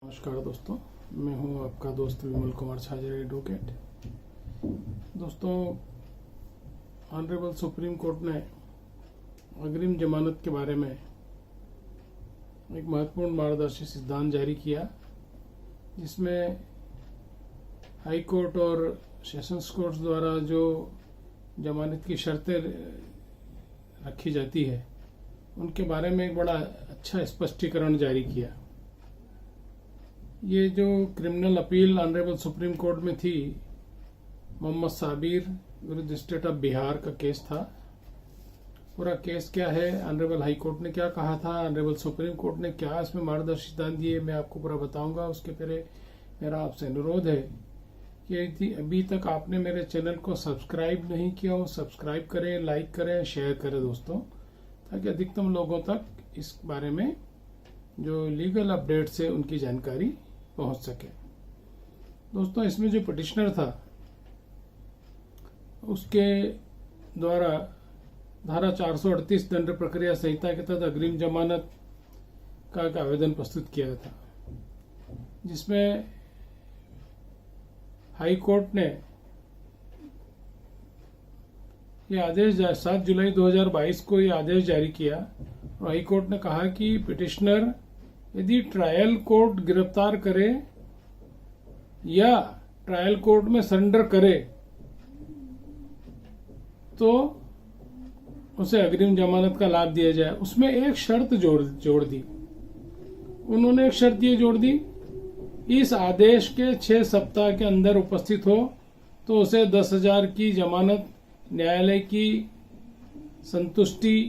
नमस्कार दोस्तों, मैं हूं आपका दोस्त विमल कुमार छाजर एडवोकेट। दोस्तों, ऑनरेबल सुप्रीम कोर्ट ने अग्रिम जमानत के बारे में एक महत्वपूर्ण मार्गदर्शी सिद्धांत जारी किया, जिसमें हाई कोर्ट और सेशंस कोर्ट द्वारा जो जमानत की शर्तें रखी जाती है उनके बारे में एक बड़ा अच्छा स्पष्टीकरण जारी किया। ये जो criminal appeal honourable supreme court में थी, मोहम्मद साबिर विरुद्ध स्टेट ऑफ बिहार का केस था। पूरा केस क्या है, ऑनरेबल हाई कोर्ट ने क्या कहा था, ऑनरेबल सुप्रीम कोर्ट ने क्या इसमें मार्गदर्शी सिद्धांत दिए, मैं आपको पूरा बताऊंगा। उसके पहले मेरा आपसे अनुरोध है कि यदि अभी तक आपने मेरे चैनल को सब्सक्राइब नहीं किया हो, सब्सक्राइब करें, लाइक करें, शेयर करें दोस्तों, ताकि अधिकतम लोगों तक इस बारे में जो लीगल अपडेट्स है उनकी जानकारी पहुंच सके। दोस्तों, इसमें जो पिटिशनर था उसके द्वारा धारा 438 दंड प्रक्रिया संहिता के तहत अग्रिम जमानत का एक आवेदन प्रस्तुत किया था, जिसमें हाई कोर्ट ने यह आदेश 7 जुलाई 2022 को यह आदेश जारी किया और हाई कोर्ट ने कहा कि पिटिशनर यदि ट्रायल कोर्ट गिरफ्तार करे या ट्रायल कोर्ट में सरेंडर करे तो उसे अग्रिम जमानत का लाभ दिया जाए। उसमें एक शर्त जोड़ दी। उन्होंने एक शर्त ये जोड़ दी, इस आदेश के 6 सप्ताह के अंदर उपस्थित हो तो उसे 10,000 की जमानत न्यायालय की संतुष्टि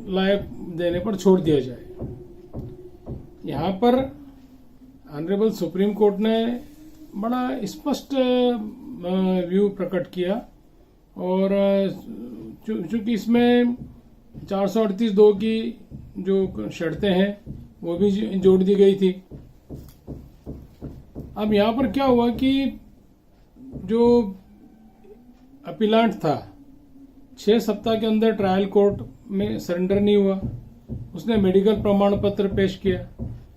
लायक देने पर छोड़ दिया जाए। यहाँ पर ऑनरेबल सुप्रीम कोर्ट ने बड़ा स्पष्ट व्यू प्रकट किया और चूंकि इसमें 438(2) की जो शर्तें हैं वो भी जोड़ दी गई थी। अब यहाँ पर क्या हुआ कि जो अपीलांट था 6 सप्ताह के अंदर ट्रायल कोर्ट में सरेंडर नहीं हुआ, उसने मेडिकल प्रमाण पत्र पेश किया।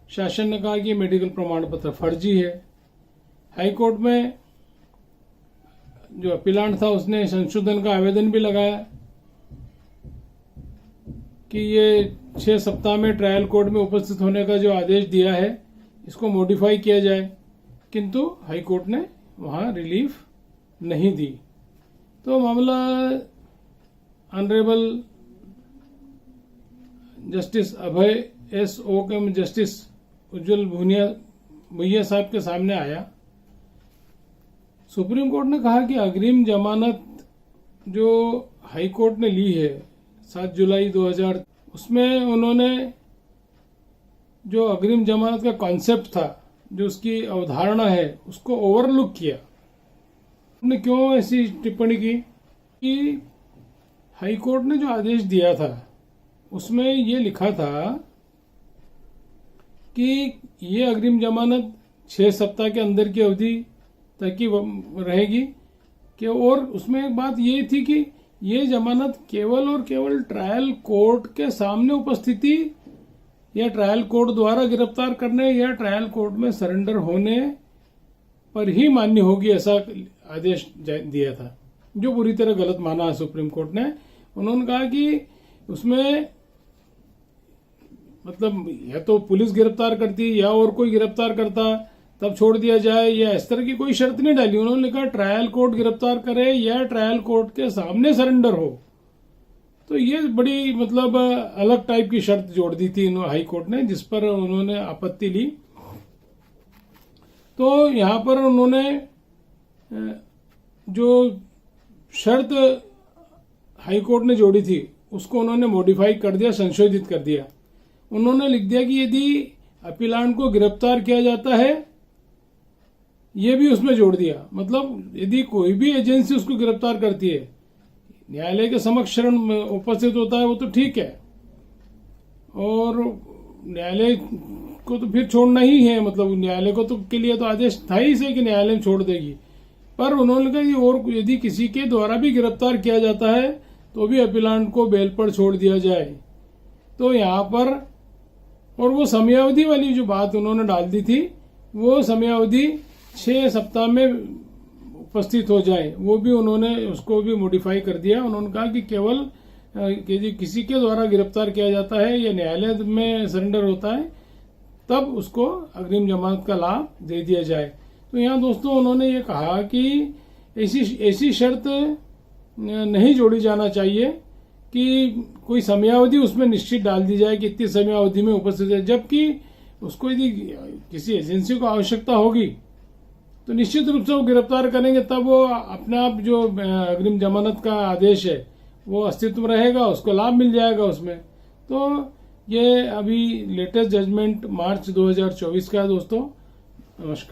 शासन ने कहा कि मेडिकल प्रमाण पत्र फर्जी है। हाई कोर्ट में जो अपीलांट था उसने संशोधन का आवेदन भी लगाया कि ये 6 सप्ताह में ट्रायल कोर्ट में उपस्थित होने का जो आदेश दिया है इसको मॉडिफाई किया जाए, किंतु हाई कोर्ट ने वहां रिलीफ नहीं दी। तो मामला ऑनरेबल जस्टिस अभय एस ओकम, जस्टिस उज्जवल भुइया साहब के सामने आया। सुप्रीम कोर्ट ने कहा कि अग्रिम जमानत जो हाई कोर्ट ने ली है 7 जुलाई 2000, उसमें उन्होंने जो अग्रिम जमानत का कॉन्सेप्ट था, जो उसकी अवधारणा है, उसको ओवरलुक किया। उन्होंने क्यों ऐसी टिप्पणी की कि हाई कोर्ट ने जो आदेश दिया था उसमें ये लिखा था कि ये अग्रिम जमानत 6 सप्ताह के अंदर की अवधि तक की रहेगी कि, और उसमें एक बात ये थी कि ये जमानत केवल और केवल ट्रायल कोर्ट के सामने उपस्थिति या ट्रायल कोर्ट द्वारा गिरफ्तार करने या ट्रायल कोर्ट में सरेंडर होने पर ही मान्य होगी, ऐसा आदेश दिया था, जो पूरी तरह गलत माना है सुप्रीम कोर्ट ने। उन्होंने कहा कि उसमें मतलब या तो पुलिस गिरफ्तार करती या और कोई गिरफ्तार करता तब छोड़ दिया जाए, या इस तरह की कोई शर्त नहीं डाली। उन्होंने कहा ट्रायल कोर्ट गिरफ्तार करे या ट्रायल कोर्ट के सामने सरेंडर हो। तो ये बड़ी मतलब अलग टाइप की शर्त जोड़ दी थी हाई कोर्ट ने, जिस पर उन्होंने आपत्ति ली। तो यहां पर उन्होंने जो शर्त हाई कोर्ट ने जोड़ी थी उसको उन्होंने मॉडिफाई कर दिया, संशोधित कर दिया। उन्होंने लिख दिया कि यदि अपीलांट को गिरफ्तार किया जाता है, ये भी उसमें जोड़ दिया। मतलब यदि कोई भी एजेंसी उसको गिरफ्तार करती है, न्यायालय के समक्ष शरण उपस्थित होता है, वो तो ठीक है, और न्यायालय को तो फिर छोड़ना ही है, मतलब न्यायालय को तो के लिए तो आदेश था ही से कि न्यायालय छोड़ देगी। पर उन्होंने कहा कि और यदि किसी के द्वारा भी गिरफ्तार किया जाता है तो भी अपीलांट को बेल पर छोड़ दिया जाए। तो यहाँ पर और वो समयावधि वाली जो बात उन्होंने डाल दी थी, वो समयावधि 6 सप्ताह में उपस्थित हो जाए, वो भी उन्होंने उसको भी मॉडिफाई कर दिया। उन्होंने कहा कि केवल किसी के द्वारा गिरफ्तार किया जाता है या न्यायालय में सरेंडर होता है तब उसको अग्रिम जमानत का लाभ दे दिया जाए। तो यहाँ दोस्तों उन्होंने ये कहा कि ऐसी शर्त नहीं जोड़ी जाना चाहिए कि कोई समयावधि उसमें निश्चित डाल दी जाए कि इतनी समयावधि में उपस्थित है, जबकि उसको यदि किसी एजेंसी को आवश्यकता होगी तो निश्चित रूप से वो गिरफ्तार करेंगे, तब वो अपने आप जो अग्रिम जमानत का आदेश है वो अस्तित्व में रहेगा, उसको लाभ मिल जाएगा उसमें। तो ये अभी लेटेस्ट जजमेंट मार्च 2024 का है दोस्तों। नमस्कार।